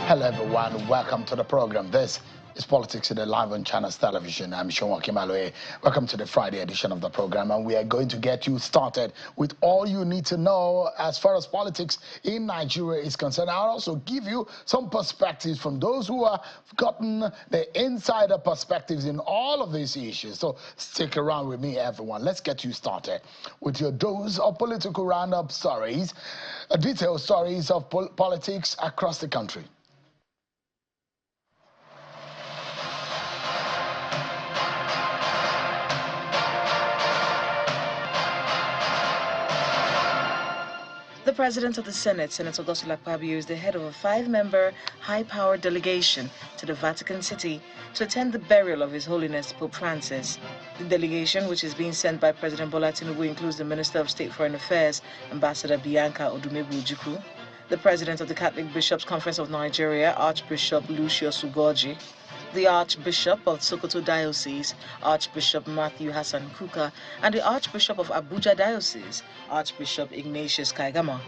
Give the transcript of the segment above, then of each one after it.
Hello everyone, welcome to the program. This is Politics Today live on Channels Television. I'm Shonwa Kimaloe. Welcome to the Friday edition of the program, and we are going to get you started with all you need to know as far as politics in Nigeria is concerned. I'll also give you some perspectives from those who have gotten the insider perspectives in all of these issues. So stick around with me, everyone. Let's get you started with your dose of political roundup stories, detailed stories of politics across the country. The President of the Senate, Senator Godswill Akpabio, is the head of a 5-member, high-powered delegation to the Vatican City to attend the burial of His Holiness Pope Francis. The delegation, which is being sent by President Bola Tinubu, includes the Minister of State Foreign Affairs, Ambassador Bianca Odumegwu-Ojukwu, the President of the Catholic Bishops' Conference of Nigeria, Archbishop Lucius Ugoji, the Archbishop of Sokoto Diocese, Archbishop Matthew Hassan Kuka, and the Archbishop of Abuja Diocese, Archbishop Ignatius Kaigama.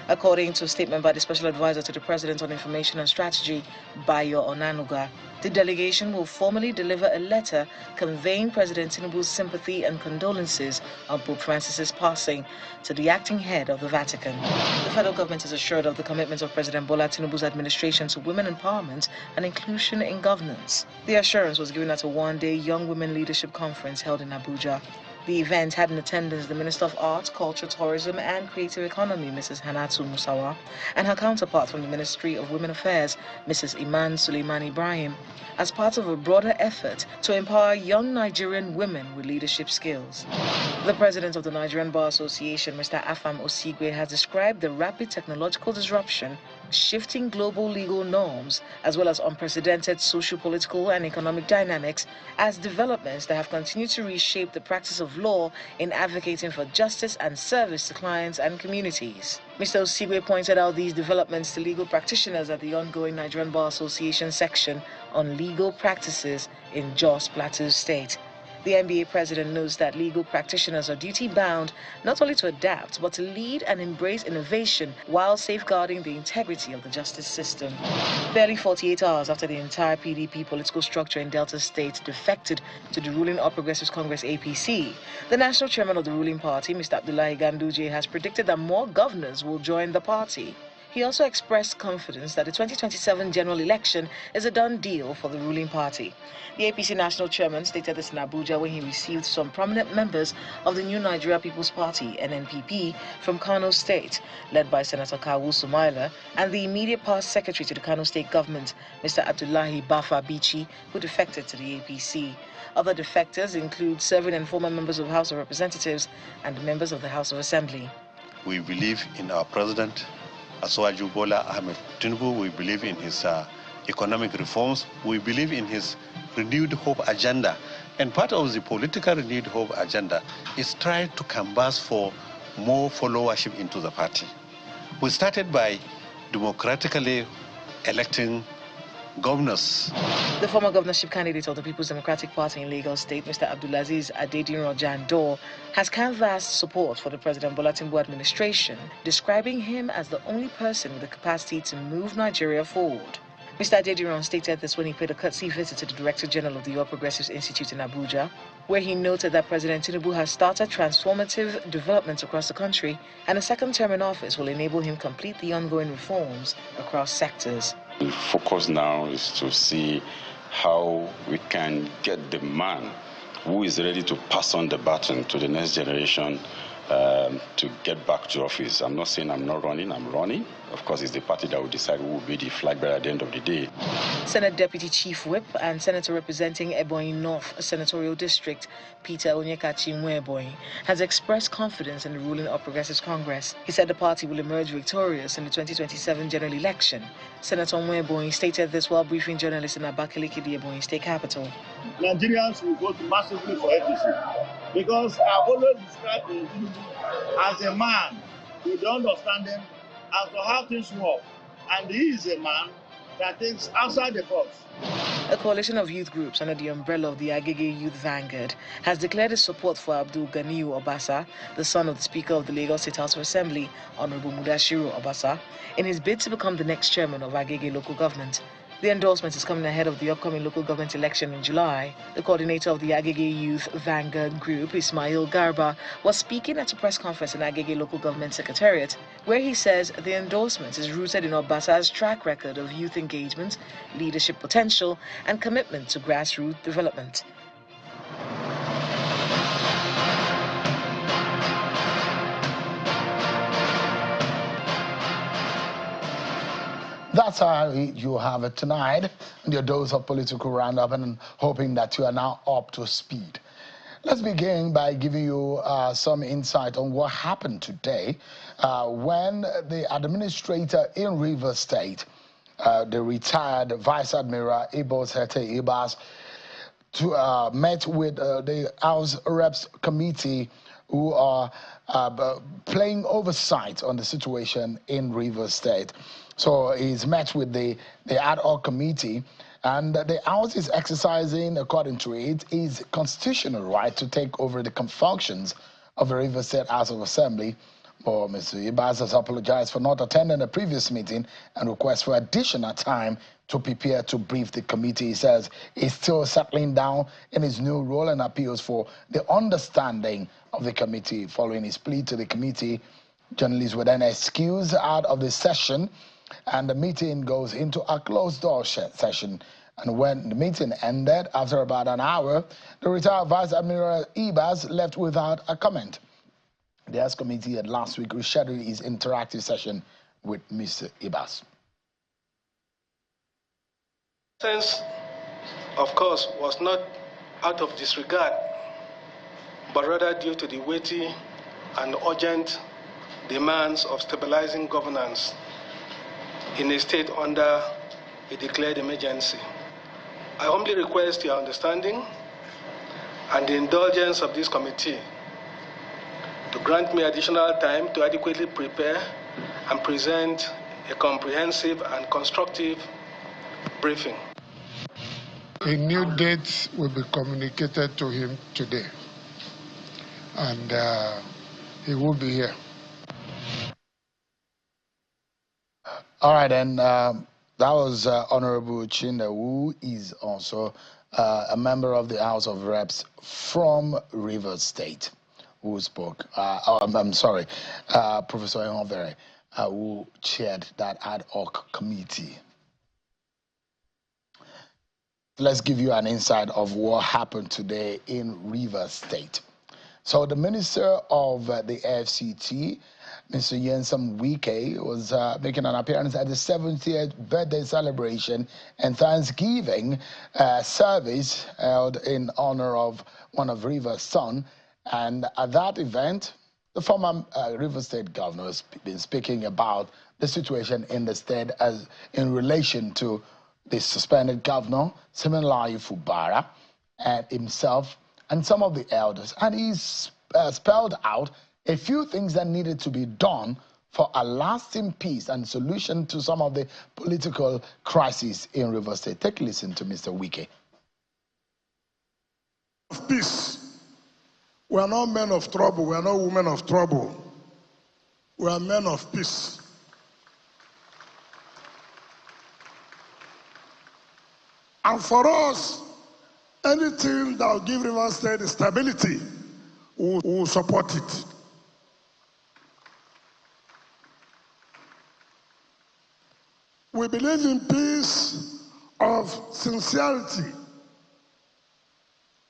According to a statement by the Special Advisor to the President on Information and Strategy, Bayo Onanuga, the delegation will formally deliver a letter conveying President Tinubu's sympathy and condolences on Pope Francis's passing to the acting head of the Vatican. The federal government is assured of the commitment of President Bola Tinubu's administration to women empowerment and inclusion in governance. The assurance was given at a one-day Young Women Leadership Conference held in Abuja. The event had in attendance the Minister of Arts, Culture, Tourism and Creative Economy, Mrs. Hanatu Musawa, and her counterpart from the Ministry of Women Affairs, Mrs. Iman Suleiman Ibrahim, as part of a broader effort to empower young Nigerian women with leadership skills. The President of the Nigerian Bar Association, Mr. Afam Osigwe, has described the rapid technological disruption, shifting global legal norms, as well as unprecedented socio-political and economic dynamics as developments that have continued to reshape the practice of law in advocating for justice and service to clients and communities. Mr. Osigwe pointed out these developments to legal practitioners at the ongoing Nigerian Bar Association section on legal practices in Jos Plateau State. The NBA president notes that legal practitioners are duty-bound not only to adapt, but to lead and embrace innovation while safeguarding the integrity of the justice system. Barely 48 hours after the entire PDP political structure in Delta State defected to the ruling All Progressives Congress APC, the national chairman of the ruling party, Mr. Abdullahi Ganduje, has predicted that more governors will join the party. He also expressed confidence that the 2027 general election is a done deal for the ruling party. The APC national chairman stated this in Abuja when he received some prominent members of the New Nigeria People's Party, NNPP, from Kano State, led by Senator Kawu Sumaila, and the immediate past secretary to the Kano State government, Mr. Abdullahi Bafa Bichi, who defected to the APC. Other defectors include serving and former members of the House of Representatives and members of the House of Assembly. We believe in our president, Asuwaju Bola Ahmed Tinubu. We believe in his economic reforms. We believe in his renewed hope agenda. And part of the political renewed hope agenda is trying to canvass for more followership into the party. We started by democratically electing governors. The former governorship candidate of the People's Democratic Party in Lagos State, Mr. Abdulaziz Adedinro Jandor, has canvassed support for the President Bola Tinubu administration, describing him as the only person with the capacity to move Nigeria forward. Mr. Adediran stated this when he paid a courtesy visit to the Director General of the All Progressives Institute in Abuja, where he noted that President Tinubu has started transformative developments across the country, and a second term in office will enable him complete the ongoing reforms across sectors. The focus now is to see how we can get the man who is ready to pass on the baton to the next generation to get back to office. I'm not saying I'm not running, I'm running. Of course, it's the party that will decide who will be the flag bearer at the end of the day. Senate Deputy Chief Whip and Senator representing Ebonyi North Senatorial District, Peter Onyekachi Nwebonyi, has expressed confidence in the ruling All Progressives Congress. He said the party will emerge victorious in the 2027 general election. Senator Nwebonyi stated this while briefing journalists in Abakaliki, the Ebonyi state capital. Nigerians will vote massively for APC because I always describe Tinubu as a man with the understanding as to how things work. And he is a man that thinks outside the box. A coalition of youth groups under the umbrella of the Agege Youth Vanguard has declared its support for Abdul Ganiu Obasa, the son of the Speaker of the Lagos State House of Assembly, Honorable Mudashiru Obasa, in his bid to become the next chairman of Agege local government. The endorsement is coming ahead of the upcoming local government election in July. The coordinator of the Agege Youth Vanguard Group, Ismail Garba, was speaking at a press conference in Agege Local Government Secretariat, where he says the endorsement is rooted in Obasa's track record of youth engagement, leadership potential, and commitment to grassroots development. That's how you have it tonight, in your dose of political roundup, and hoping that you are now up to speed. Let's begin by giving you some insight on what happened today when the administrator in Rivers State, the retired Vice Admiral Ibos Hete Ibas, met with the House Reps Committee, who are playing oversight on the situation in Rivers State. So he's met with the ad hoc committee, and the House is exercising, according to it, its constitutional right to take over the functions of the Rivers State House of Assembly. But Mr. Ibas has apologized for not attending the previous meeting and requests for additional time to prepare to brief the committee. He says he's still settling down in his new role and appeals for the understanding of the committee. Following his plea to the committee, journalists were then excused out of the session, and the meeting goes into a closed-door session. And when the meeting ended, after about an hour, the retired Vice Admiral Ibas left without a comment. The House Committee had last week rescheduled his interactive session with Mr. Ibas. Sense, of course, was not out of disregard, but rather due to the weighty and urgent demands of stabilizing governance in a state under a declared emergency. I humbly request your understanding and the indulgence of this committee to grant me additional time to adequately prepare and present a comprehensive and constructive briefing. A new date will be communicated to him today, and he will be here. All right, and that was Honorable Chinda, who is also a member of the House of Reps from Rivers State, who spoke. I'm sorry, Professor Ehonvere, who chaired that ad hoc committee. Let's give you an insight of what happened today in Rivers State. So the Minister of the FCT, Mr. Yensam Wike, was making an appearance at the 70th birthday celebration and Thanksgiving service held in honor of one of Rivers' sons. And at that event, the former Rivers State governor has been speaking about the situation in the state as in relation to the suspended governor, Siminalayi Fubara, and himself and some of the elders. And he's spelled out a few things that needed to be done for a lasting peace and solution to some of the political crises in Rivers State. Take a listen to Mr. Wike. Peace. We are not men of trouble. We are not women of trouble. We are men of peace. And for us, anything that will give Rivers State stability, we will support it. We believe in peace of sincerity,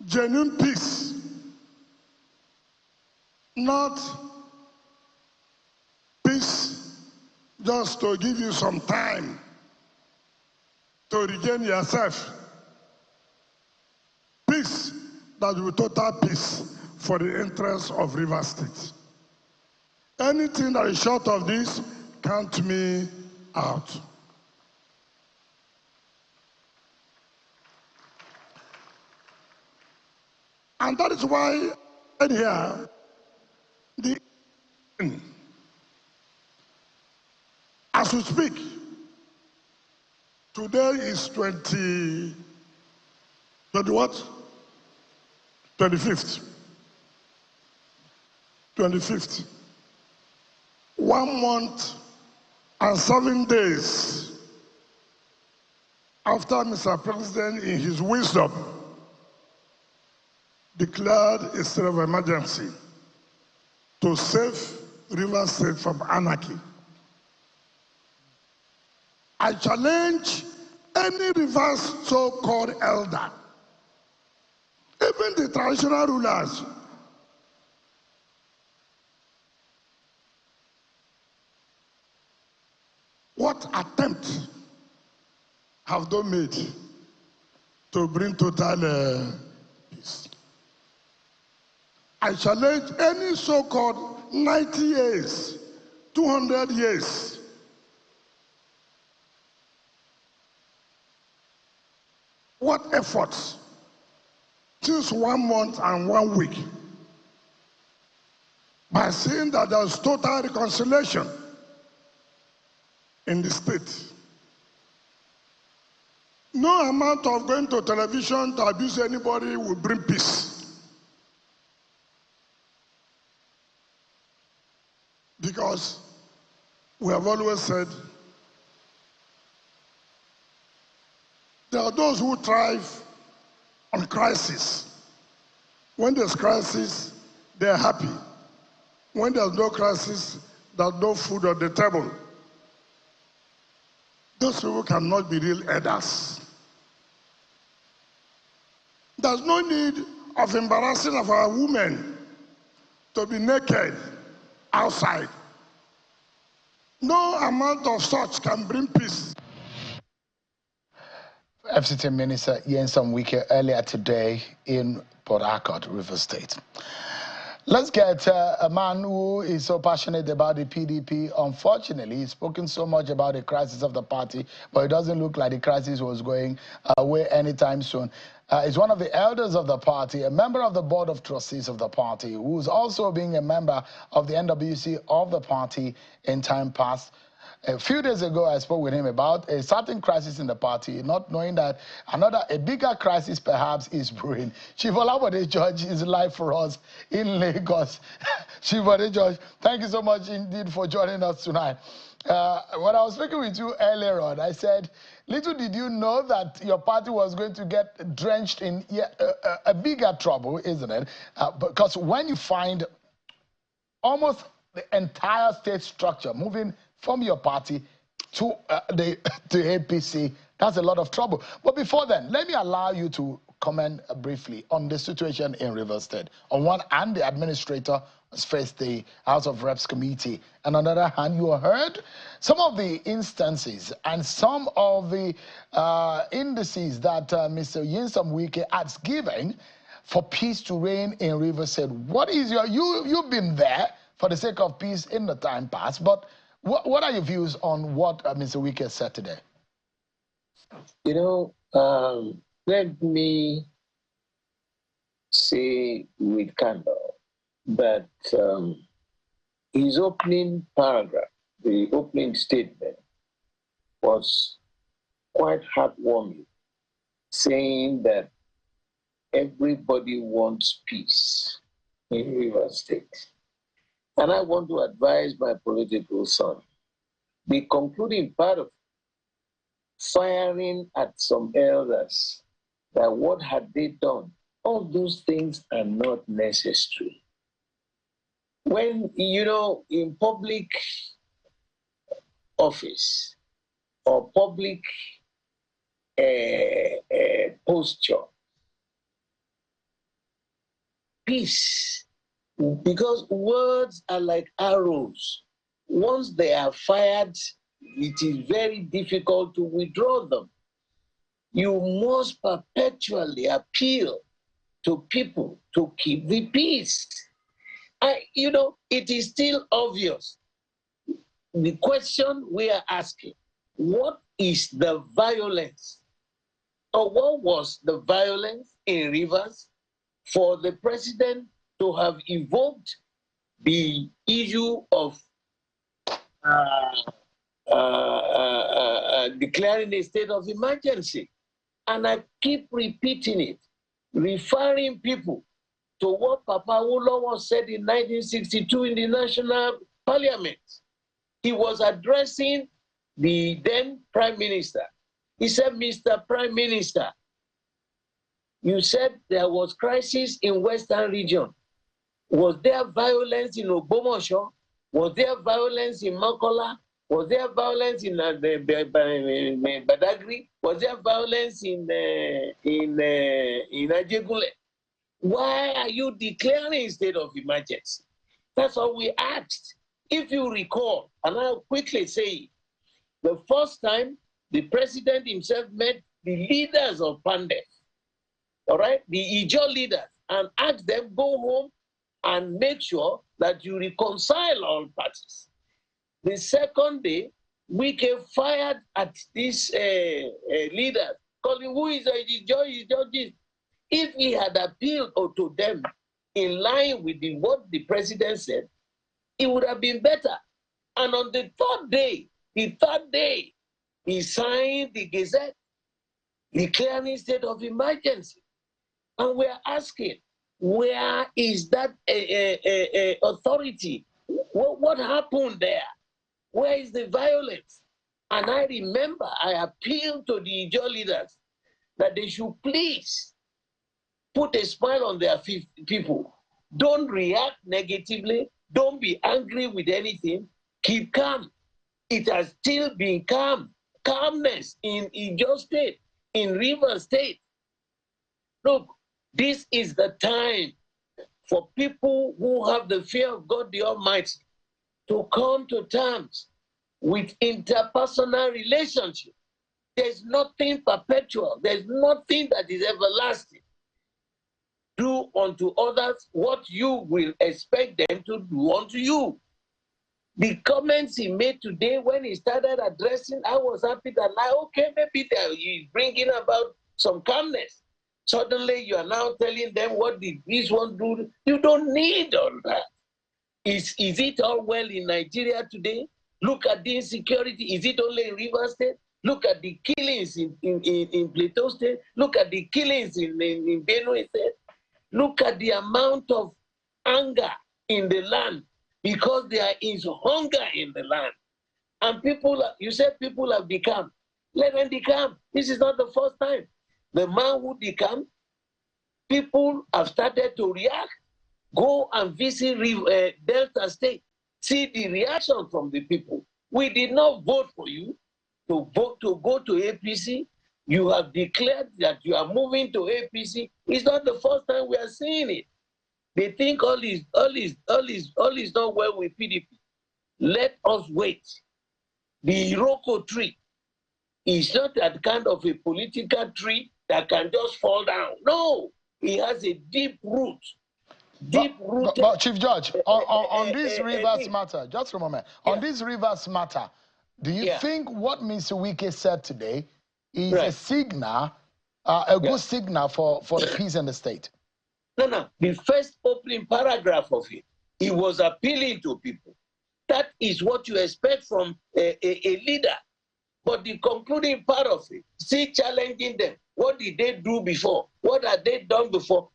genuine peace, not peace just to give you some time to regain yourself. Peace that will be total peace for the interests of Rivers State. Anything that is short of this, count me out. And that is why here, as we speak, Today is 20 what? 25th. 25th. 1 month and 7 days after Mr. President, in his wisdom, declared a state of emergency to save Rivers State from anarchy. I challenge any Rivers so-called elder, even the traditional rulers, what attempt have they made to bring total peace? I challenge any so-called 90 years, 200 years, what efforts since 1 month and 1 week by saying that there's total reconciliation in the state. No amount of going to television to abuse anybody will bring peace. Because we have always said there are those who thrive on crisis. When there's crisis, they're happy. When there's no crisis, there's no food on the table. Those people cannot be real elders. There's no need of embarrassing of our women to be naked outside. No amount of such can bring peace. FCT Minister Nyesom Wike earlier today in Port Harcourt, Rivers State. Let's get a man who is so passionate about the PDP. Unfortunately, he's spoken so much about the crisis of the party, but it doesn't look like the crisis was going away anytime soon. He's one of the elders of the party, a member of the board of trustees of the party, who's also being a member of the NWC of the party in time past. A few days ago, I spoke with him about a certain crisis in the party, not knowing that a bigger crisis perhaps is brewing. Chief Olabode George is live for us in Lagos. Chief Olabode George, thank you so much indeed for joining us tonight. When I was speaking with you earlier on, I said, little did you know that your party was going to get drenched in a bigger trouble, isn't it? Because when you find almost the entire state structure moving from your party to the APC, that's a lot of trouble. But before then, let me allow you to comment briefly on the situation in Rivers State. On one hand, the administrator has faced the House of Reps committee. And on the other hand, you heard some of the instances and some of the indices that Mr. Nyesom Wike has given for peace to reign in Rivers State. What is you've been there for the sake of peace in the time past, but what are your views on what Mr. Wike said today? You know, let me say with candor that his opening paragraph, the opening statement, was quite heartwarming, saying that everybody wants peace in Rivers State. And I want to advise my political son, the concluding part of firing at some elders, that what had they done? All those things are not necessary. When, you know, in public office or public posture, peace, because words are like arrows. Once they are fired, it is very difficult to withdraw them. You must perpetually appeal to people to keep the peace. You know, it is still obvious. The question we are asking, what is the violence? Or what was the violence in Rivers for the president to have evoked the issue of declaring a state of emergency. And I keep repeating it, referring people to what Papa Awolowo said in 1962 in the National Parliament. He was addressing the then Prime Minister. He said, Mr. Prime Minister, you said there was crisis in Western region. Was there violence in Ogbomosho? Was there violence in Makola? Was there violence in Badagry? Was there violence in Ajegule? Why are you declaring a state of emergency? That's all we asked. If you recall, and I'll quickly say, the first time the president himself met the leaders of Pandef, all right, the Ijaw leaders, and asked them, go home and make sure that you reconcile all parties. The second day, Wike fired at these leaders, calling who is Ijaw. If he had appealed to them in line with what the president said, it would have been better. And on the third day, he signed the Gazette, declaring state of emergency. And we're asking, where is that authority? What happened there? Where is the violence? And I remember I appealed to the Ijaw leaders that they should please put a smile on their people. Don't react negatively. Don't be angry with anything. Keep calm. It has still been calm. Calmness in Ijaw State, in Rivers State. Look, this is the time for people who have the fear of God the Almighty to come to terms with interpersonal relationship. There's nothing perpetual. There's nothing that is everlasting. Do unto others what you will expect them to do unto you. The comments he made today when he started addressing, I was happy that, like, okay, maybe he's bringing about some calmness. Suddenly you are now telling them what did this one do. You don't need all that. Is it all well in Nigeria today? Look at the insecurity. Is it only in Rivers State? Look at the killings in Plateau State. Look at the killings in Benue State. Look at the amount of anger in the land because there is hunger in the land. And people, you said people have decamped. Let them decamp. This is not the first time. The man who decamped, people have started to react. Go and visit Delta State. See the reaction from the people. We did not vote for you to go to APC. You have declared that you are moving to APC. It's not the first time we are seeing it. They think all is not well with PDP. Let us wait. The Iroko tree is not that kind of a political tree that can just fall down. No, it has a deep root. But Chief Judge, on this Rivers matter, just a moment. Yeah. On this Rivers matter, do you think what Mr. Wike said today is a signal, a good signal for the peace in the state? No. The first opening paragraph of it, he was appealing to people. That is what you expect from a leader. But the concluding part of it, still challenging them. What did they do before? What had they done before?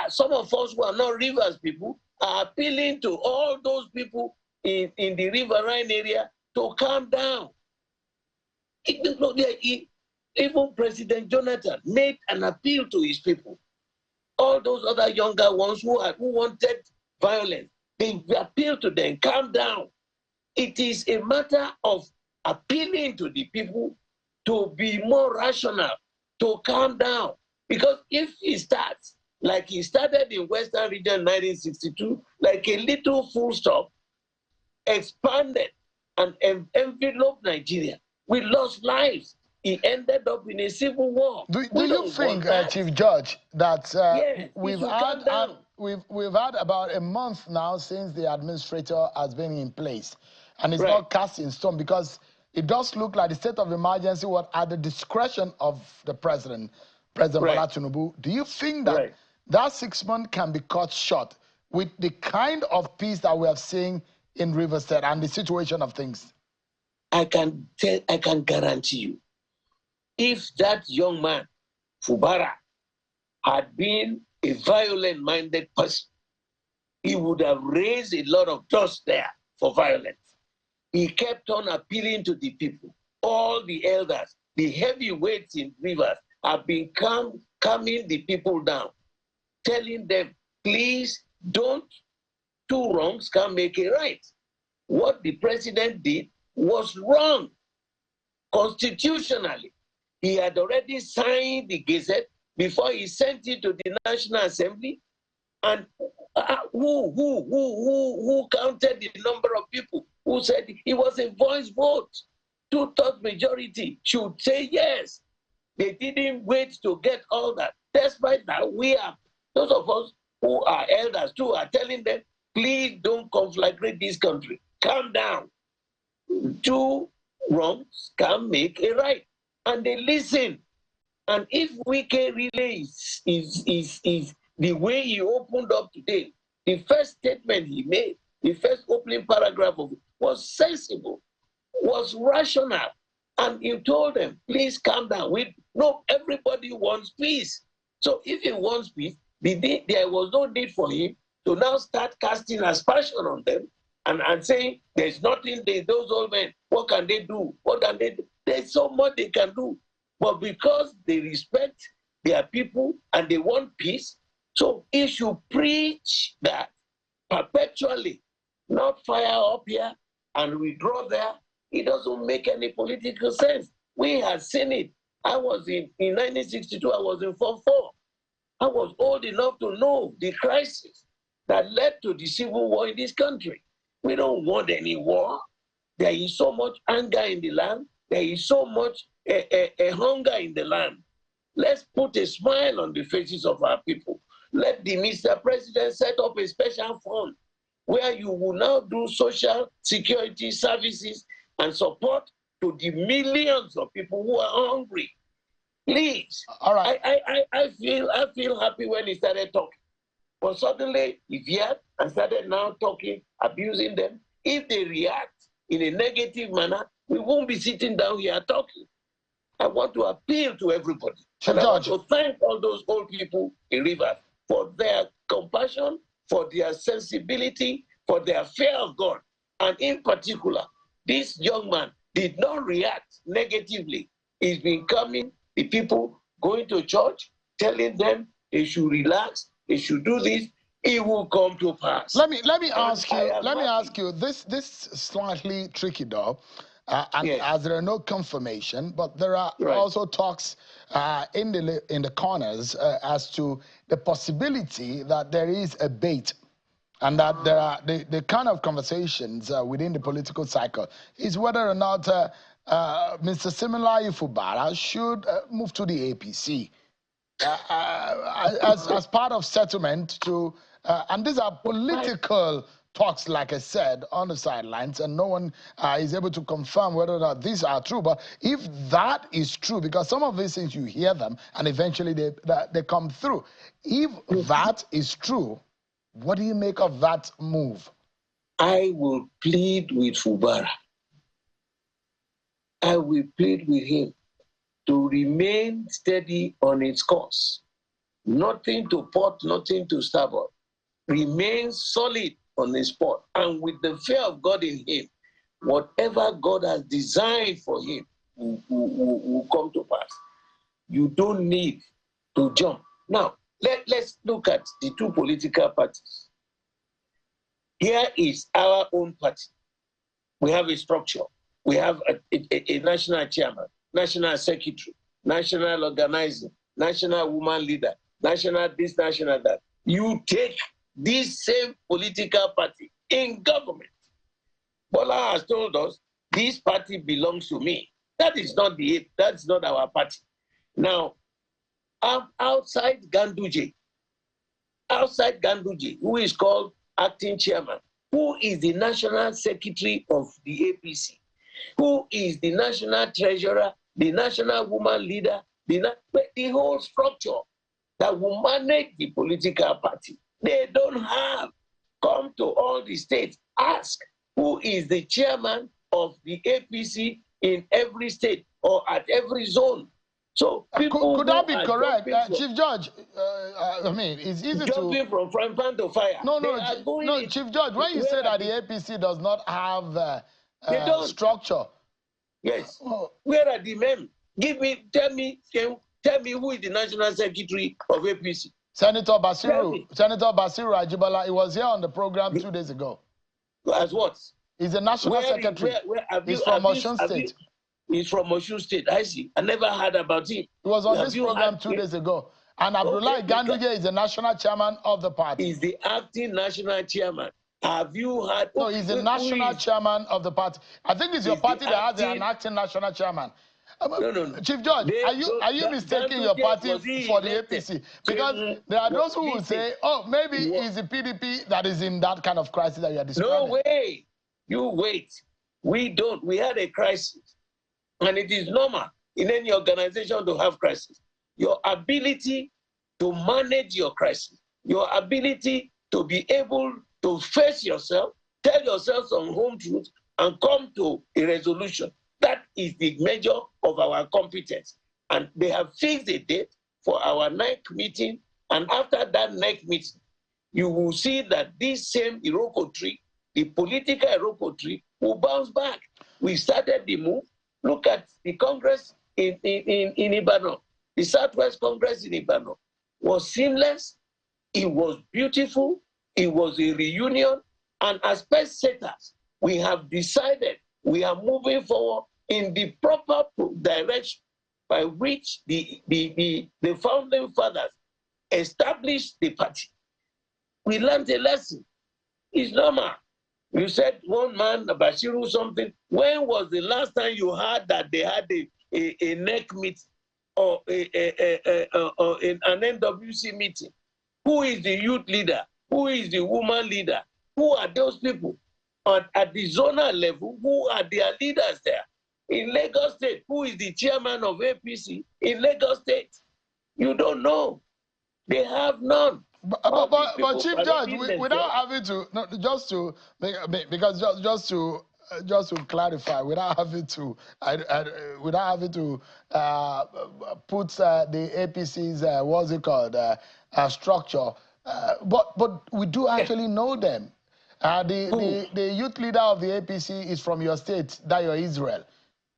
Some of us who are not Rivers people, are appealing to all those people in the riverine area to calm down. Even President Jonathan made an appeal to his people. All those other younger ones who wanted violence, they appealed to them, calm down. It is a matter of appealing to the people to be more rational, to calm down. Because if he starts, like he started in Western Region 1962, like a little full stop, expanded and enveloped Nigeria, we lost lives. He ended up in a civil war. Do you think, Chief Judge, that we've had about a month now since the administrator has been in place, and it's not cast in stone, because it does look like the state of emergency was at the discretion of the President Bola Tinubu. Do you think that that 6 months can be cut short with the kind of peace that we have seen in Rivers State and the situation of things? I can guarantee you, if that young man, Fubara, had been a violent-minded person, he would have raised a lot of dust there for violence. He kept on appealing to the people. All the elders, the heavyweights in Rivers have been calming the people down, telling them, please don't, two wrongs can make a right. What the president did was wrong constitutionally. He had already signed the Gazette before he sent it to the National Assembly. And who counted the number of people who said it was a voice vote? 2/3 majority should say yes. They didn't wait to get all that. Despite that, we are, those of us who are elders too, are telling them, please don't conflagrate this country. Calm down. Two wrongs can make a right. And they listen. And if Wike really is the way he opened up today, the first statement he made, the first opening paragraph of it, was sensible, was rational. And he told them, please calm down. No, everybody wants peace. So if he wants peace, there was no need for him to now start casting aspersion on them and saying, there's nothing, those old men, what can they do? What can they do? There's so much they can do. But because they respect their people and they want peace, so he should preach that perpetually, not fire up here and withdraw there. It doesn't make any political sense. We had seen it. I was in 1962, I was in Form 4. I was old enough to know the crisis that led to the civil war in this country. We don't want any war. There is so much anger in the land. There is so much a hunger in the land. Let's put a smile on the faces of our people. Let the Mr. President set up a special fund where you will now do social security services and support to the millions of people who are hungry. Please. All right. I feel happy when he started talking. But suddenly he veered and started now talking, abusing them. If they react in a negative manner, we won't be sitting down here talking. I want to appeal to everybody. And I want to thank all those old people in Rivers for their compassion, for their sensibility, for their fear of God. And in particular, this young man did not react negatively. He's been coming, the people going to church, telling them they should relax, they should do this. It will come to pass. Let me ask you. This slightly tricky though. As there are no confirmation, but there are also talks in the corners as to the possibility that there is a bait, and that there are the kind of conversations within the political cycle is whether or not Mr. Siminalayi Fubara should move to the APC as part of settlement to, and these are political talks, like I said, on the sidelines, and no one is able to confirm whether or not these are true. But if that is true, because some of these things you hear them and eventually they come through. If that is true, what do you make of that move? I will plead with Fubara. I will plead with him to remain steady on its course. Nothing to port, nothing to starboard. Remain solid on the spot, and with the fear of God in him, whatever God has designed for him will come to pass. You don't need to jump. Now, let's look at the two political parties. Here is our own party. We have a structure. We have a national chairman, national secretary, national organizer, national woman leader, national this, national that. You take this same political party in government. Bola has told us, this party belongs to me. That is not our party. Now, outside Ganduje, who is called acting chairman, who is the national secretary of the APC, who is the national treasurer, the national woman leader, the whole structure that will manage the political party. They don't have. Come to all the states, ask who is the chairman of the APC in every state or at every zone. So people could that be correct, Chief Judge? I mean, it's easy jumping from frying pan to fire. No, Chief Judge. When you say that the APC does not have structure, yes. Where are the men? Tell me who is the National Secretary of APC? Senator Basiru Ajibola. He was here on the program 2 days ago. As what? He's a national secretary. He's from Osun State. He's from Osun State. I see. I never heard about him. He was on this program 2 days ago. And Abdullahi Ganduje is the national chairman of the party. He's the acting national chairman. Have you heard? No, he's the national chairman of the party. I think it's your party that has an acting national chairman. No. Chief Judge, are you mistaking your party for the APC? Because there are those who will say, oh, maybe it's the PDP that is in that kind of crisis that you are describing. No way. You wait. We don't. We had a crisis. And it is normal in any organization to have crisis. Your ability to manage your crisis, your ability to be able to face yourself, tell yourself some home truth, and come to a resolution. That is the measure of our competence. And they have fixed a date for our next meeting. And after that next meeting, you will see that this same Iroko tree, the political Iroko tree, will bounce back. We started the move. Look at the Congress in Ibadan. The Southwest Congress in Ibadan was seamless. It was beautiful. It was a reunion. And as best setters, we have decided we are moving forward in the proper direction by which the founding fathers established the party. We learned a lesson. It's normal. You said one man, Bashiru something. When was the last time you heard that they had a NEC meeting or an NWC meeting? Who is the youth leader? Who is the woman leader? Who are those people? At the zonal level, who are their leaders there? In Lagos State, who is the chairman of APC in Lagos State? You don't know. They have none. But Chief Judge, without having to, just to clarify, without having to put the APC's what's it called structure, but we do actually know them. The youth leader of the APC is from your state, Dayo Israel.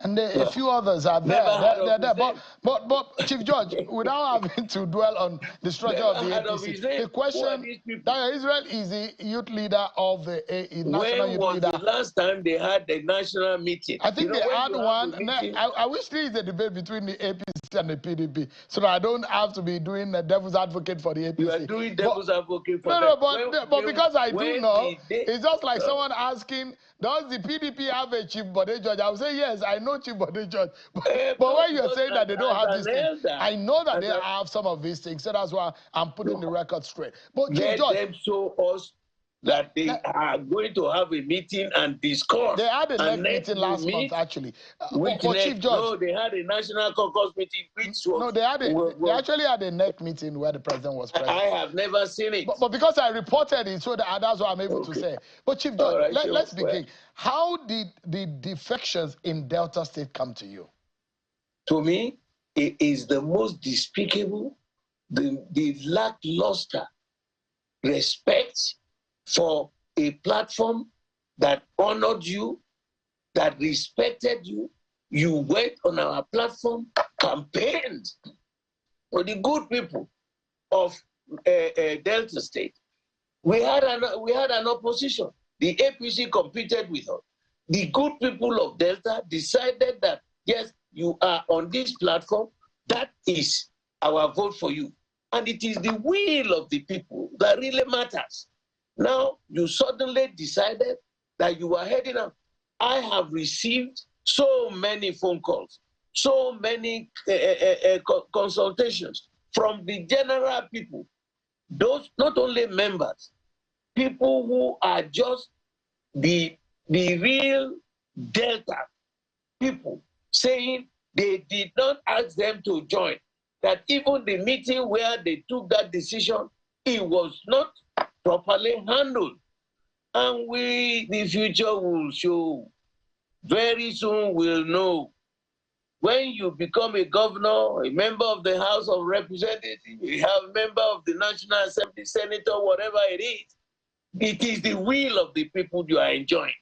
And a few others are there. They're there. But Chief Judge, without having to dwell on the structure of the APC, the question, Dayo Israel is the youth leader of the national youth leader. When was the last time they had a national meeting? I think they had one. I wish there is a debate between the APC and the PDP, so that I don't have to be doing the devil's advocate for the APC. You are doing devil's advocate for but because I do know, it's just like someone asking, does the PDP have a Chief Bode Judge? I would say, yes, I know Chief Bode Judge. But when you're saying that they don't have these things, I know that they have some of these things. So that's why I'm putting the record straight. But Chief Judge, them show us that they are going to have a meeting and discuss. They had a NEC meeting last month, actually. For Chief Judge. No, they had a national caucus meeting. No, they actually had a NEC meeting where the president was present. I have never seen it. But because I reported it, so that's what I'm able to say. But Chief Judge, let's begin. How did the defections in Delta State come to you? To me, it is the most despicable, the lackluster respect for a platform that honored you, that respected you. You went on our platform, campaigned for the good people of Delta State. We had an opposition. The APC competed with us. The good people of Delta decided that, yes, you are on this platform. That is our vote for you. And it is the will of the people that really matters. Now, you suddenly decided that you were heading up. I have received so many phone calls, so many consultations from the general people, those not only members, people who are just the real Delta people, saying they did not ask them to join, that even the meeting where they took that decision, it was not properly handled. And the future will show. very soon we'll know. When you become a governor, a member of the House of Representatives, you have a member of the National Assembly, senator, whatever it is the will of the people you are enjoying.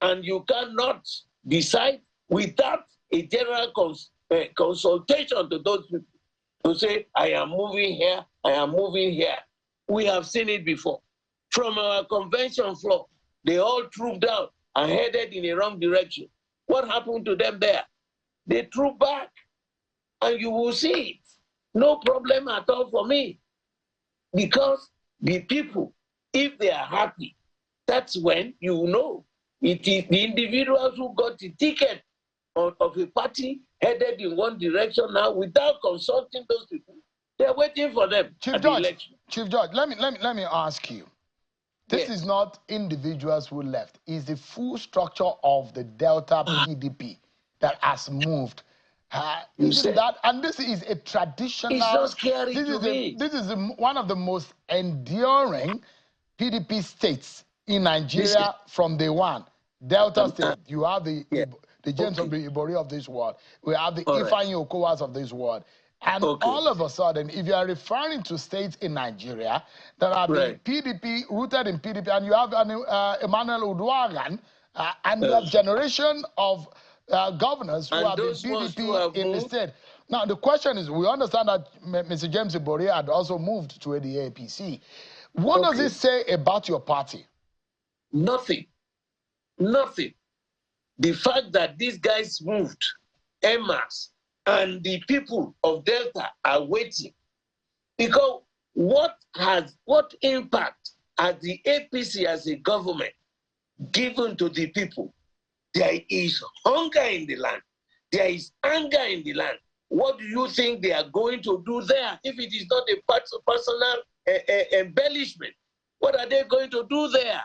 And you cannot decide without a general consultation to those people to say, I am moving here, I am moving here. We have seen it before. From our convention floor, they all trooped out and headed in the wrong direction. What happened to them there? They trooped back, and you will see it. No problem at all for me. Because the people, if they are happy, that's when you know it is the individuals who got the ticket of a party headed in one direction now without consulting those people. They're waiting for them at the election. Chief George, let me ask you. This is not individuals who left. It's the full structure of the Delta PDP that has moved. This is a traditional. It's so scary to me. This is one of the most enduring PDP states in Nigeria from day one. Delta State. You have the James Obibori of this world. We have the Ifeanyi Okowas of this world. And all of a sudden, if you are referring to states in Nigeria that are the PDP, rooted in PDP, and you have Emmanuel Uduagan, and you have generation of governors who have been PDP in the state. Now, the question is, we understand that Mr. James Ibori had also moved to the APC. What does it say about your party? Nothing. Nothing. The fact that these guys moved, Emmas, and the people of Delta are waiting. Because what impact has the APC as a government given to the people? There is hunger in the land. There is anger in the land. What do you think they are going to do there if it is not a personal embellishment? What are they going to do there?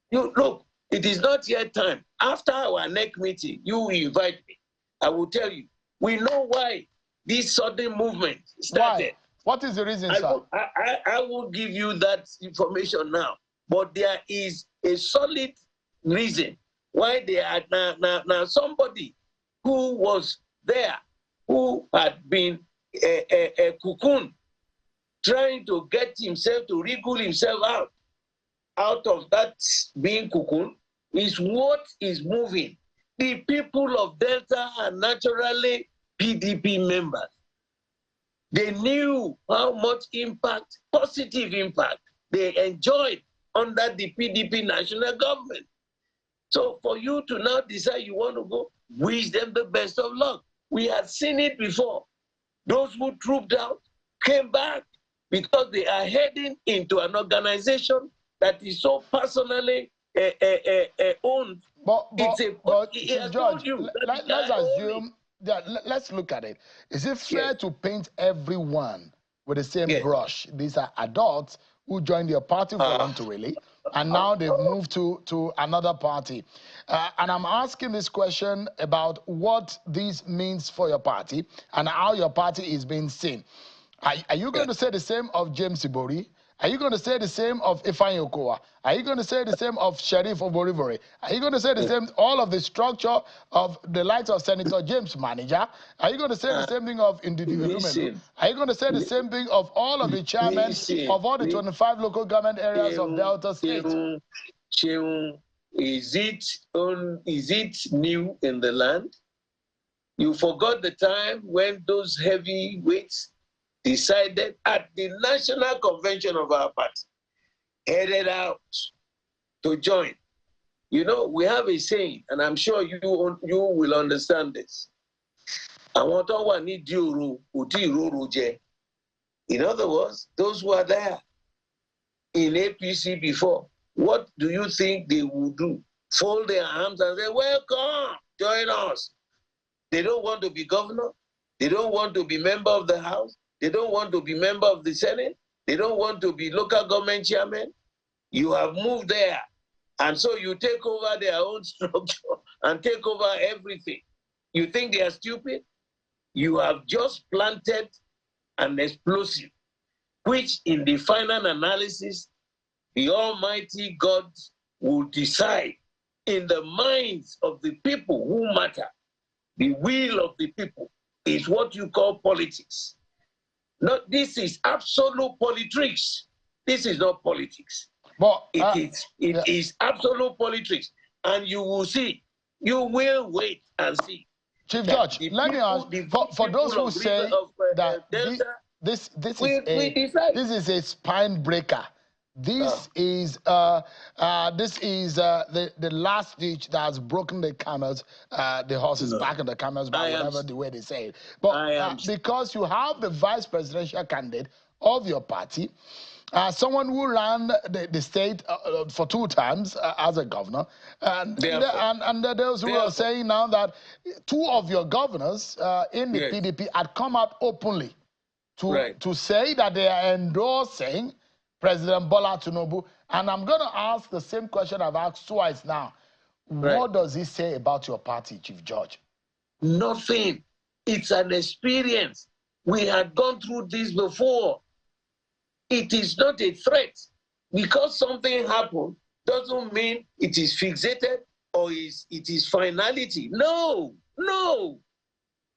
You look, it is not yet time. After our next meeting, you invite me. I will tell you. We know why this sudden movement started. Why? What is the reason, sir? I will give you that information now. But there is a solid reason why they are now somebody who was there, who had been a cocoon, trying to get himself to wriggle himself out of that being cocoon, is what is moving. The people of Delta are naturally PDP members. They knew how much impact, positive impact, they enjoyed under the PDP national government. So for you to now decide you want to go, wish them the best of luck. We had seen it before. Those who trooped out came back because they are heading into an organization that is so personally owned. Let's look at it. Is it fair to paint everyone with the same brush? These are adults who joined your party voluntarily, and now they've moved to another party. And I'm asking this question about what this means for your party and how your party is being seen. Are you going to say the same of James Ibori? Are you going to say the same of Ifeanyi Okowa? Are you going to say the same of Sheriff Oborivori? Are you going to say the same, all of the structure of the likes of Senator James Manager? Are you going to say the same thing of Ndidi? Are you going to say the same thing of all of the chairmen of all the 25 local government areas of Delta State? Is it new in the land? You forgot the time when those heavyweights decided at the national convention of our party, headed out to join. You know, we have a saying, and I'm sure you will understand this. In other words, those who are there in APC before, what do you think they will do? Fold their arms and say, welcome, join us. They don't want to be governor. They don't want to be member of the House. They don't want to be member of the Senate. They don't want to be local government chairman. You have moved there. And so you take over their own structure and take over everything. You think they are stupid? You have just planted an explosive, which in the final analysis, the Almighty God will decide in the minds of the people who matter, the will of the people, is what you call politics. Not, this is absolute politics. This is not politics. But It is absolute politics. And you will see, you will wait and see. Chief Judge, let me ask, for those who say that this is a spine breaker. This is the last ditch that has broken the camel's the horse's back and the camel's back, whatever the way they say it. But because you have the vice presidential candidate of your party, someone who ran the state for 2 times as a governor, and those who are saying now that 2 of your governors in the PDP had come out openly to say that they are endorsing President Bola Tinubu. And I'm going to ask the same question I've asked twice now. What does he say about your party, Chief Judge? Nothing. It's an experience. We had gone through this before. It is not a threat. Because something happened doesn't mean it is fixated or it is finality. No, no.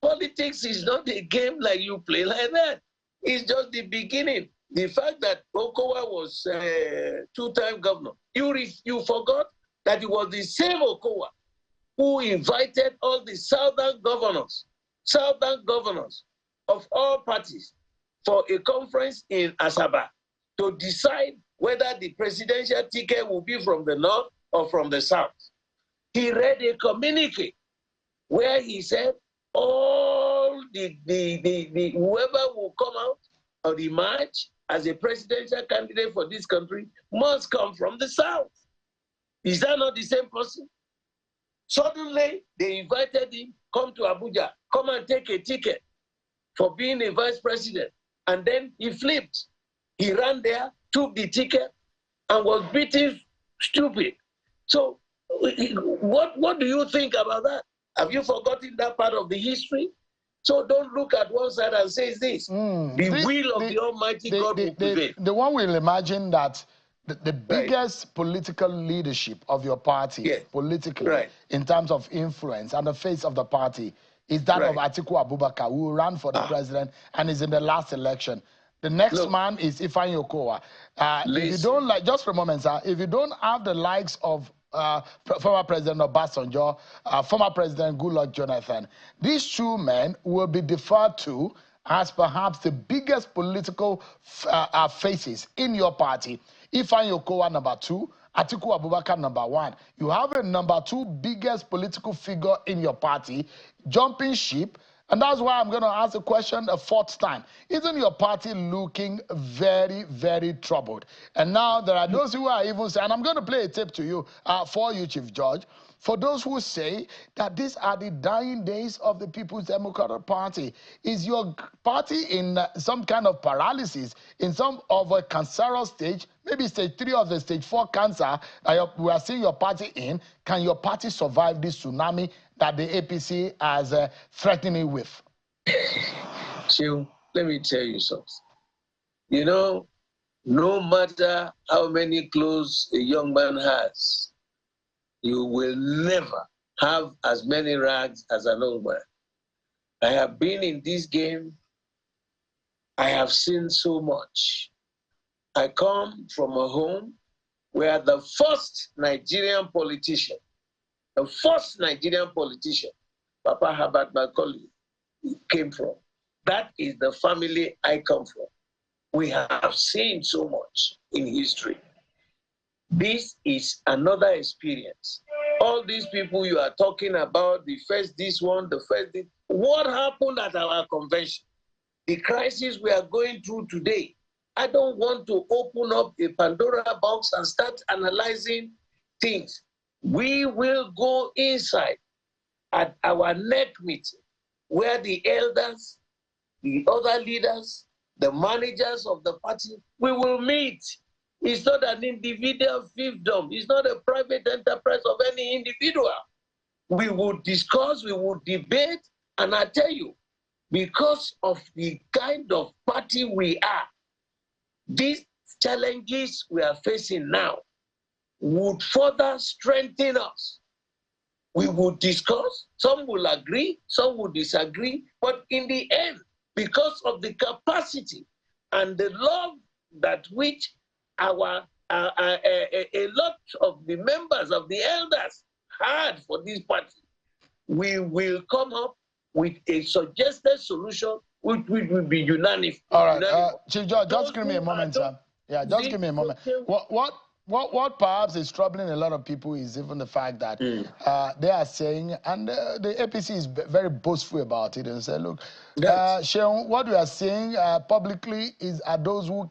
Politics is not a game like you play like that. It's just the beginning. The fact that Okowa was 2-time governor, you forgot that it was the same Okowa who invited all the southern governors of all parties for a conference in Asaba to decide whether the presidential ticket will be from the north or from the south. He read a communique where he said all the whoever will come out or emerge as a presidential candidate for this country must come from the south. Is that not the same person? Suddenly, they invited him, come to Abuja, come and take a ticket for being a vice president. And then he flipped. He ran there, took the ticket, and was beaten stupid. So what do you think about that? Have you forgotten that part of the history? So don't look at one side and say this. The will of the Almighty God will prevail. The one will imagine that the biggest political leadership of your party, politically, in terms of influence and the face of the party, is that of Atiku Abubakar, who ran for the president and is in the last election. The next man is Ifeanyi Okowa. If you don't like, just for a moment, sir, if you don't have the likes of former President Obasanjo, former President Goodluck Jonathan, these 2 men will be deferred to as perhaps the biggest political faces in your party. Ifeanyi Okowa, number 2, Atiku Abubakar, number 1. You have a number 2 biggest political figure in your party jumping ship. And that's why I'm going to ask the question a 4th time. Isn't your party looking very, very troubled? And now there are those who are even saying, and I'm going to play a tape to you, for you, Chief Judge, for those who say that these are the dying days of the People's Democratic Party. Is your party in some kind of paralysis, in some of a cancerous stage, maybe stage 3 of the stage 4 cancer we are seeing your party in? Can your party survive this tsunami that the APC is threatening with? Chiu, let me tell you something. You know, no matter how many clothes a young man has, you will never have as many rags as an old man. I have been in this game. I have seen so much. I come from a home where the first Nigerian politician, Papa Herbert Macaulay, came from. That is the family I come from. We have seen so much in history. This is another experience. All these people you are talking about, the first this one, the first this, what happened at our convention? The crisis we are going through today. I don't want to open up a Pandora box and start analyzing things. We will go inside at our NEC meeting where the elders, the other leaders, the managers of the party, we will meet. It's not an individual fiefdom. It's not a private enterprise of any individual. We will discuss, we will debate, and I tell you, because of the kind of party we are, these challenges we are facing now, would further strengthen us. We would discuss, some will agree, some will disagree, but in the end, because of the capacity and the love that which a lot of the members of the elders had for this party, we will come up with a suggested solution which will be unanimous. All right, Chief George, just give me a moment, sir. Yeah, just give me a moment. What perhaps is troubling a lot of people is even the fact that they are saying, and the APC is very boastful about it, and say, look, Sheon, what we are saying publicly are those who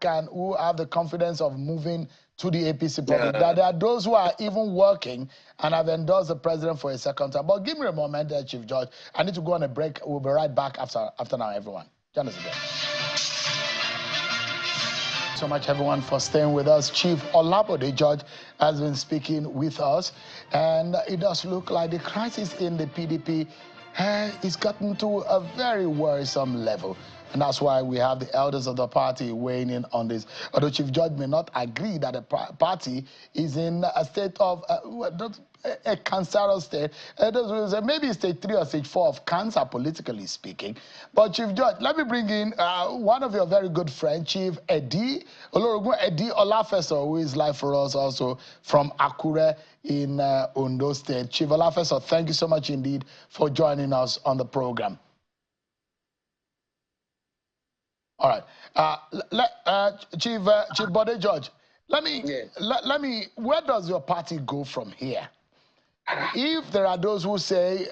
have the confidence of moving to the APC public. That there are those who are even working and have endorsed the president for a second time. But give me a moment there, Chief George. I need to go on a break. We'll be right back after now, everyone. Join us again. So much, everyone, for staying with us. Chief Olabode George has been speaking with us, and it does look like the crisis in the PDP is gotten to a very worrisome level. And that's why we have the elders of the party weighing in on this. Although Chief George may not agree that the party is in a state of a cancerous state. Maybe stage 3 or stage 4 of cancer, politically speaking. But Chief George, let me bring in one of your very good friends, Chief Eddie Olafeso, who is live for us also from Akure in Ondo State. Chief Olafeso, thank you so much indeed for joining us on the program. All right, Chief Bode George, let me. Where does your party go from here? If there are those who say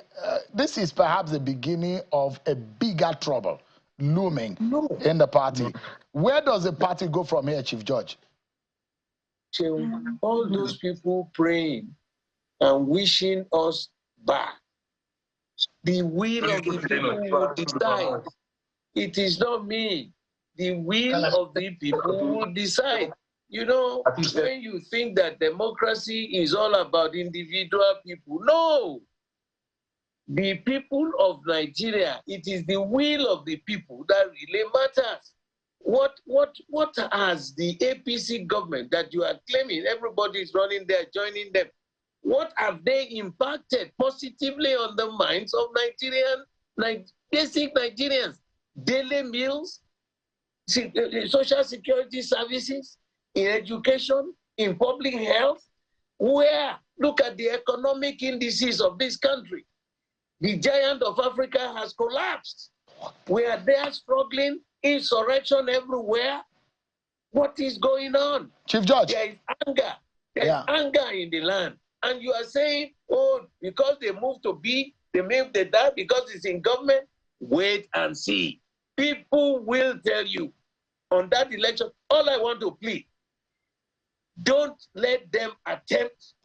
this is perhaps the beginning of a bigger trouble looming in the party, where does the party go from here, Chief George? All those people praying and wishing us back, the will of the people will decide. It is not me. The will of the people will decide. You know, when you think that democracy is all about individual people, no. The people of Nigeria, it is the will of the people that really matters. What has the APC government that you are claiming everybody is running there, joining them, what have they impacted positively on the minds of basic Nigerians? Daily meals, social security services, in education, in public health, where, look at the economic indices of this country. The giant of Africa has collapsed. We are there struggling, insurrection everywhere. What is going on? Chief George. There is anger. There is anger in the land. And you are saying, oh, because they moved to B, they moved to that, because it's in government. Wait and see. People will tell you on that election. All I want to plead, don't let them attempt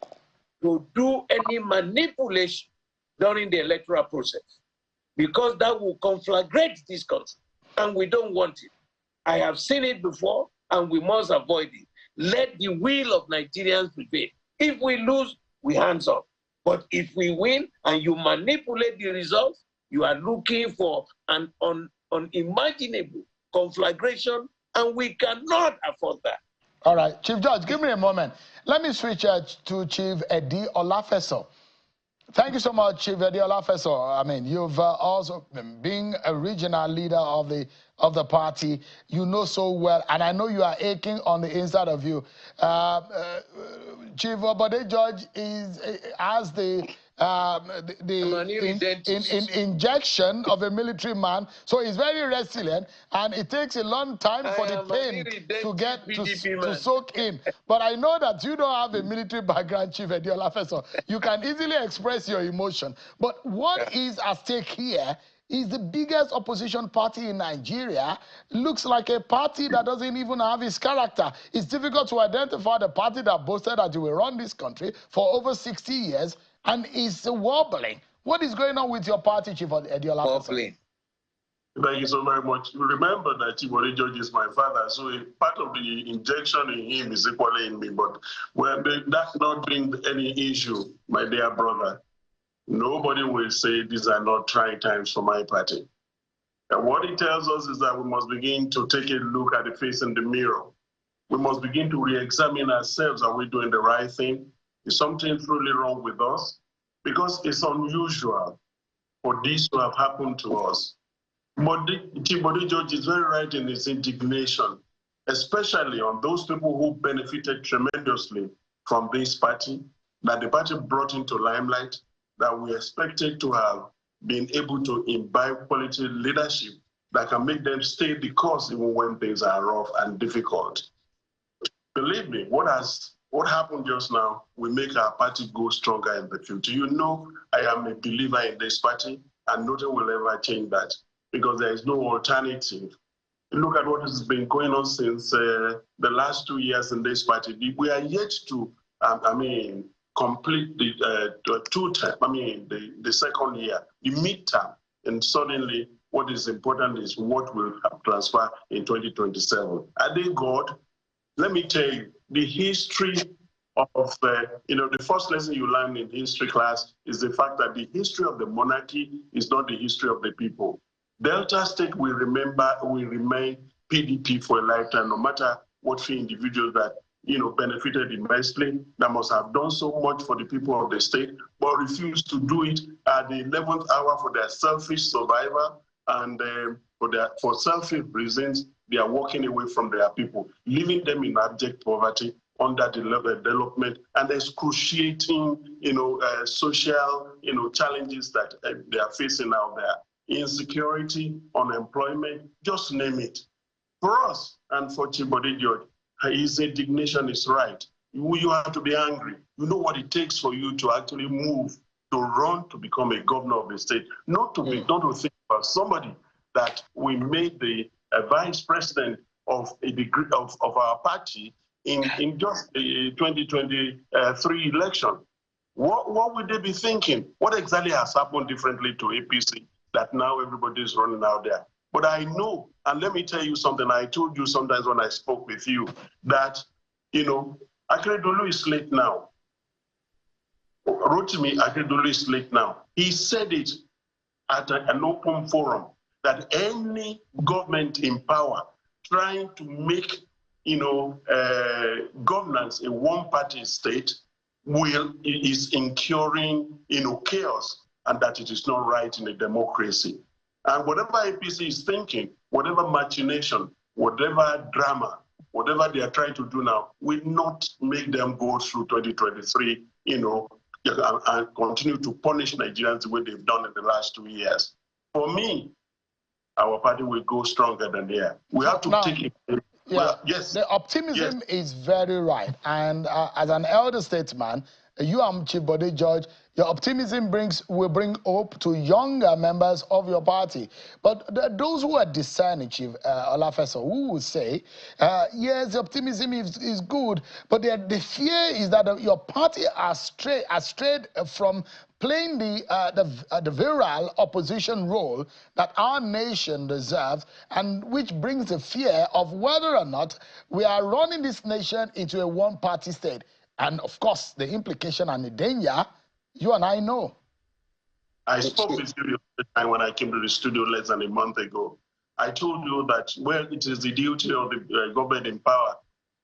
to do any manipulation during the electoral process, because that will conflagrate this country, and we don't want it. I have seen it before, and we must avoid it. Let the will of Nigerians prevail. If we lose, we hands up. But if we win and you manipulate the results, you are looking for an unimaginable conflagration, and we cannot afford that. All right, Chief George, give me a moment. Let me switch to Chief Eddie Olafeso. Thank you so much, Chief Eddie Olafeso. I mean, you've also been a regional leader of the party. You know so well, and I know you are aching on the inside of you. Chief Obade George has the injection of a military man, so he's very resilient, and it takes a long time for the pain to get to soak in. But I know that you don't have a military background, Chief Eddie Olafeso. You can easily express your emotion. But what is at stake here is the biggest opposition party in Nigeria. Looks like a party that doesn't even have its character. It's difficult to identify the party that boasted that it will run this country for over 60 years and is wobbling. What is going on with your party, Chief Eddie Olafeso? Thank you so very much. Remember that Chief Bode George is my father, so part of the injection in him is equally in me. But that's not been any issue, my dear brother. Nobody will say these are not trying times for my party. And what it tells us is that we must begin to take a look at the face in the mirror we must begin to re-examine ourselves. Are we doing the right thing? Is something truly wrong with us? Because it's unusual for this to have happened to us. Chibodi George is very right in his indignation, especially on those people who benefited tremendously from this party, that the party brought into limelight, that we expected to have been able to imbibe quality leadership that can make them stay the course even when things are rough and difficult. Believe me, what happened just now will make our party go stronger in the future. You know, I am a believer in this party, and nothing will ever change that, because there is no alternative. Look at what has been going on since the last 2 years in this party. We are yet to, complete the second year, the midterm, and suddenly what is important is what will transfer in 2027. Are they God? Let me tell you, the history of, the first lesson you learn in history class is the fact that the history of the monarchy is not the history of the people. Delta State will remain PDP for a lifetime, no matter what few individuals that, benefited immensely, that must have done so much for the people of the state, but refused to do it at the 11th hour for their selfish survival, and for selfish reasons, they are walking away from their people, leaving them in abject poverty, under development, and excruciating, social, challenges that they are facing out there. Insecurity, unemployment, just name it. For us, and for Chibodi George, his indignation is right. You have to be angry. You know what it takes for you to actually move, to run, to become a governor of the state, not to think about somebody that we made the vice president of our party in just the 2023 election. What would they be thinking? What exactly has happened differently to APC that now everybody is running out there? But I know, and let me tell you something, I told you sometimes when I spoke with you, that, Akeredolu is late now. Rotimi Akeredolu is late now. He said it at an open forum, that any government in power trying to make, governance a one-party state is incurring, chaos, and that it is not right in a democracy. And whatever APC is thinking, whatever machination, whatever drama, whatever they are trying to do now, will not make them go through 2023, and continue to punish Nigerians the way they've done in the last 2 years. For me, our party will go stronger than they are. We have to take it. Yeah, yes. The optimism is very right. And as an elder statesman, you and Chibodi George, your optimism will bring hope to younger members of your party. But those who are discerning, Chief Olafeso, who will say, yes, the optimism is good, but the fear is that your party has strayed from playing the virile opposition role that our nation deserves, and which brings the fear of whether or not we are running this nation into a one-party state. And of course, the implication and the danger, you and I know. I spoke with you the time when I came to the studio less than a month ago. I told you that, well, it is the duty of the government in power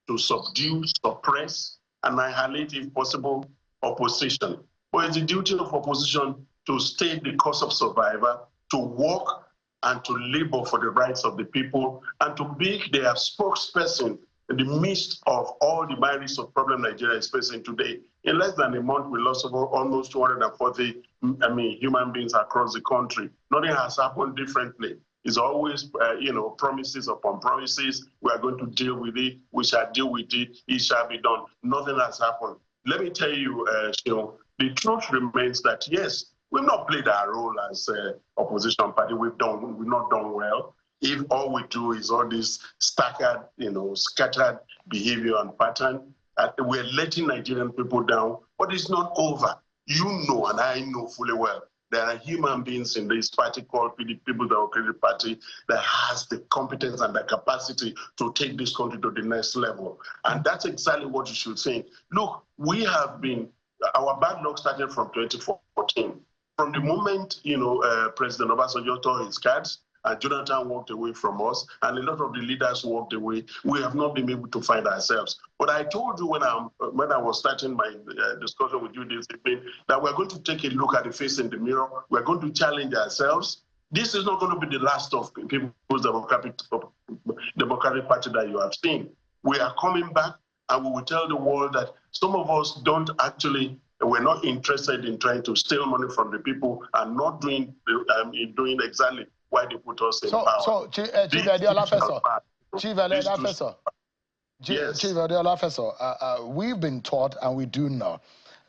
to subdue, suppress, annihilate, if possible, opposition. But it's the duty of opposition to stay the course of survival, to work and to labor for the rights of the people, and to be their spokesperson in the midst of all the myriads of problems Nigeria is facing today. In less than a month, we lost almost 240 human beings across the country. Nothing has happened differently. It's always, promises upon promises. We are going to deal with it. We shall deal with it. It shall be done. Nothing has happened. Let me tell you, the truth remains that, yes, we've not played our role as opposition party. We've not done well. If all we do is all this scattered behavior and pattern, we're letting Nigerian people down, but it's not over. You know, and I know fully well, there are human beings in this party called PDP, People Democratic Party, that has the competence and the capacity to take this country to the next level. And that's exactly what you should think. Look, we have been, our bad luck started from 2014. From the moment, President Obasanjo tore his cards, and Jonathan walked away from us, and a lot of the leaders walked away. We have not been able to find ourselves. But I told you when I was starting my discussion with you this evening that we're going to take a look at the face in the mirror. We're going to challenge ourselves. This is not going to be the last of People's Democratic Party that you have seen. We are coming back, and we will tell the world that some of us we're not interested in trying to steal money from the people and not doing exactly why they put us in power. So, Chief Adiola Professor, we've been taught and we do know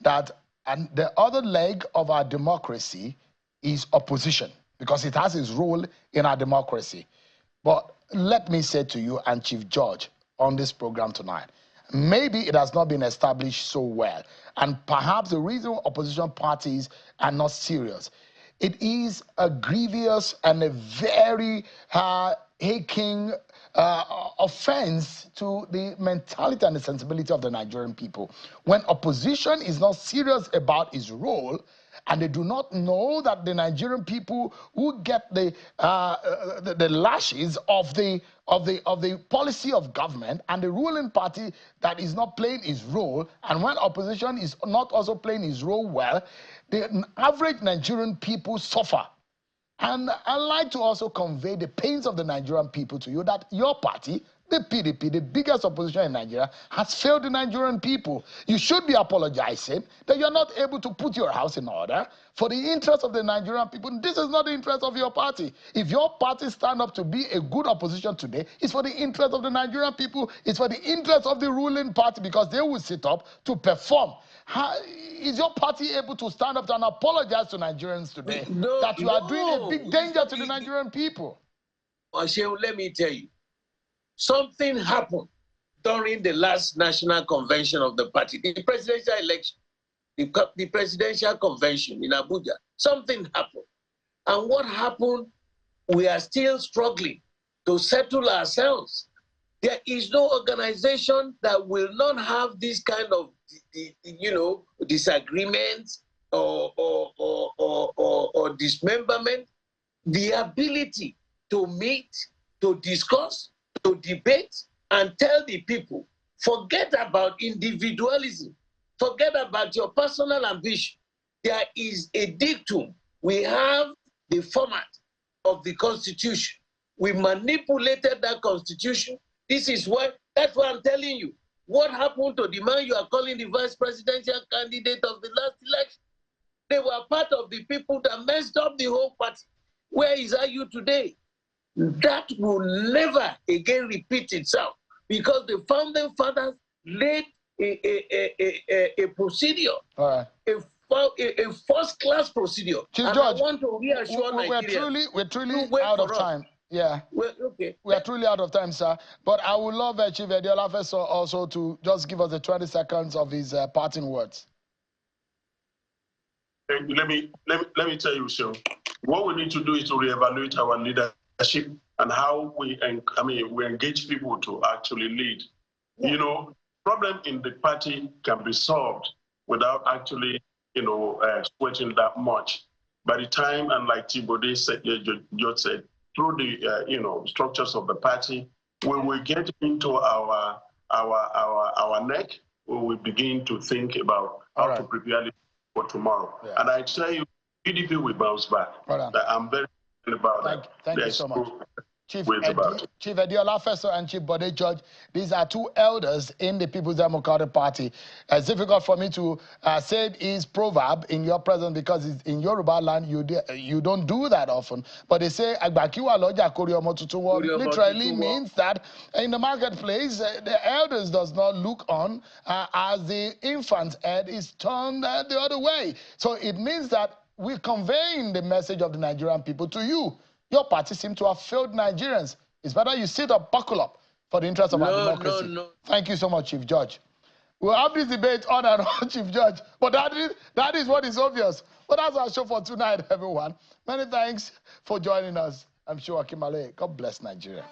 that the other leg of our democracy is opposition, because it has its role in our democracy. But let me say to you and Chief George on this program tonight, maybe it has not been established so well. And perhaps the reason opposition parties are not serious, it is a grievous and a very aching offense to the mentality and the sensibility of the Nigerian people. When opposition is not serious about its role, and they do not know that the Nigerian people who get the lashes of the policy of government and the ruling party that is not playing its role, and when opposition is not also playing its role well, the average Nigerian people suffer. And I'd like to also convey the pains of the Nigerian people to you, that your party, the PDP, the biggest opposition in Nigeria, has failed the Nigerian people. You should be apologizing that you're not able to put your house in order for the interest of the Nigerian people. This is not the interest of your party. If your party stand up to be a good opposition today, it's for the interest of the Nigerian people. It's for the interest of the ruling party, because they will sit up to perform. Is your party able to stand up and apologize to Nigerians today that you are doing a big danger to the Nigerian people? Ashew, let me tell you. Something happened during the last national convention of the party, the presidential election, the presidential convention in Abuja. Something happened. And what happened, we are still struggling to settle ourselves. There is no organization that will not have this kind of, disagreements or dismemberment. The ability to meet, to discuss, to debate, and tell the people, forget about individualism, forget about your personal ambition. There is a dictum. We have the format of the Constitution. We manipulated that Constitution. That's why I'm telling you. What happened to the man you are calling the vice presidential candidate of the last election? They were part of the people that messed up the whole party. Where is you today? That will never again repeat itself, because the founding fathers laid a procedure, a first-class procedure. Chief and George, I want to reassure Nigerians. We're truly out of time. Yeah. Okay. We are truly out of time, sir. But I would love Chief Adiola Professor also to just give us the 20 seconds of his parting words. Let me tell you, sir. What we need to do is to reevaluate our leadership and how we engage people to actually lead. Yeah. Problem in the party can be solved without actually, sweating that much. By the time, and like Tibode said, George said, through the structures of the party, when we get into our neck, we will begin to think about how to prepare for tomorrow. Yeah. And I tell you, PDP will bounce back. I'm very about that. Thank you so much. Chief Adiola Professor and Chief Bode George, these are two elders in the People's Democratic Party. It's difficult for me to say his proverb in your presence, because in Yoruba land you don't do that often. But they say literally means that in the marketplace the elders does not look on as the infant's head is turned the other way. So it means that we're conveying the message of the Nigerian people to you. Your party seems to have failed Nigerians. It's better you sit up, buckle up for the interest of our democracy. No. Thank you so much, Chief George. We'll have this debate on and on, Chief George. But that is what is obvious. But that's our show for tonight, everyone. Many thanks for joining us. I'm sure Akimale. God bless Nigeria.